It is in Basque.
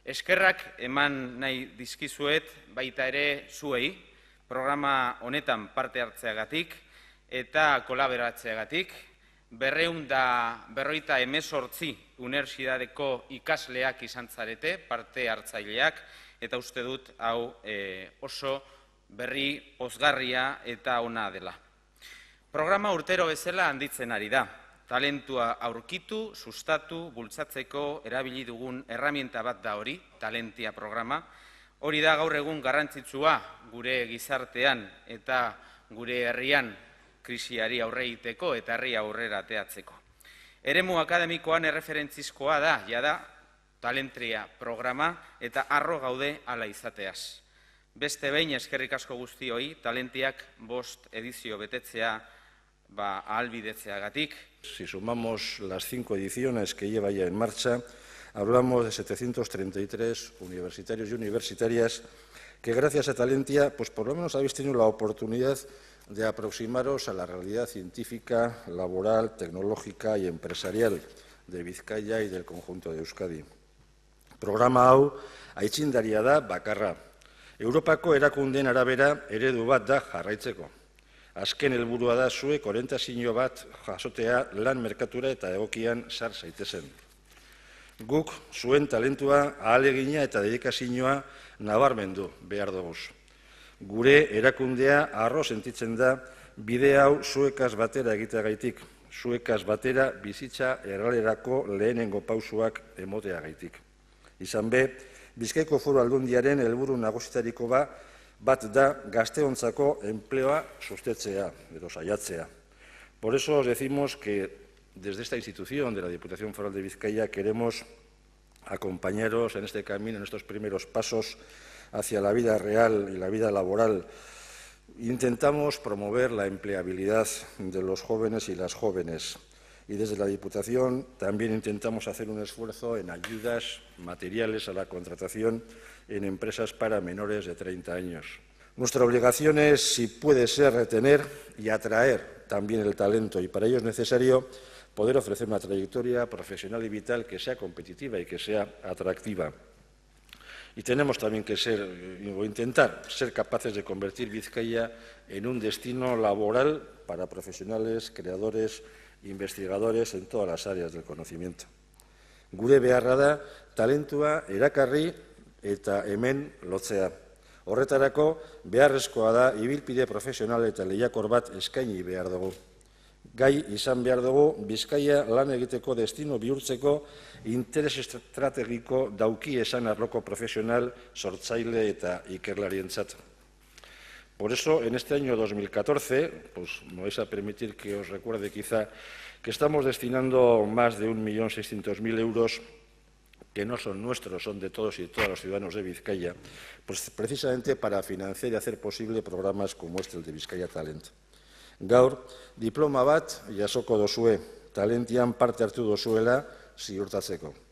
Eskerrak eman nahi dizkizuet baita ere zuei, programa honetan parte hartzeagatik eta kolaboratzeagatik, 258 unibertsitateko ikasleak izan zarete, parte hartzaileak, eta uste dut hau oso berri pozgarria eta ona dela. Programa urtero bezala handitzen ari da. Talentua aurkitu, sustatu, bultzatzeko erabili dugun erraminta bat da hori, Talentia programa. Hori da gaur egun garrantzitsua gure gizartean eta gure herrian krisiari aurre egiteko eta herri aurrera ateatzeko. Eremu akademikoan erreferentzizkoa da, jada, Talentia programa eta harro gaude hala izateaz. Beste behin eskerrik asko guztioi, Talentiak 5 edizio betetzea ahalbidetzeagatik. Si sumamos las 5 ediciones que lleva ya en marcha, hablamos de 733 universitarios y universitarias que gracias a Talentia, pues por lo menos habéis tenido la oportunidad de aproximaros a la realidad científica, laboral, tecnológica y empresarial de Bizkaia y del conjunto de Euskadi. Programa hau aitzindaria da bakarra. Europako erakundeen arabera eredu bat da jarraitzeko. Azken helburua da zuek orientazio bat jasotea lan merkatura eta egokian sar zaitezen. Guk zuen talentua, ahalegina eta dedikazioa nabarmendu behar dugu. Gure erakundea harro sentitzen da bide hau zuekaz batera egiteagaitik, zuekaz batera bizitza erralerako lehenengo pausuak emoteagaitik. Izan be, Bizkaiko Foru Aldundiaren helburu nagusitariko bat da gazteontzako enpleoa sustetzea, edo saiatzea. Por eso os decimos que desde esta institución de la Diputación Foral de Bizkaia queremos acompañaros en este camino, en estos primeros pasos hacia la vida real y la vida laboral. Intentamos promover la empleabilidad de los jóvenes y las jóvenes. Y desde la Diputación también intentamos hacer un esfuerzo en ayudas materiales a la contratación en empresas para menores de 30 años. Nuestra obligación es, si puede ser, retener y atraer también el talento, y para ello es necesario poder ofrecer una trayectoria profesional y vital que sea competitiva y que sea atractiva. Y tenemos también que intentar ser capaces de convertir Bizkaia en un destino laboral para profesionales, creadores, investigadores en todas las áreas del conocimiento. Gure beharra da talentua erakarri eta hemen lotzea. Horretarako beharrezkoa da ibilbide profesional eta lehiakor bat eskaini behar dugu. Gai izan behar dugu Bizkaia lan egiteko destino bihurtzeko interes estrategiko dauki esan arloko profesional, sortzaile eta ikerlarientzat. Por eso, en este año 2014, pues me vais a permitir que os recuerde quizá que estamos destinando más de 1.600.000 euros que no son nuestros, son de todos y todas los ciudadanos de Bizkaia, pues precisamente para financiar y hacer posible programas como el de Bizkaia Talent. Gaur, diploma bat jasoko dozue, Talentian parte hartu dozuela ziurtatzeko.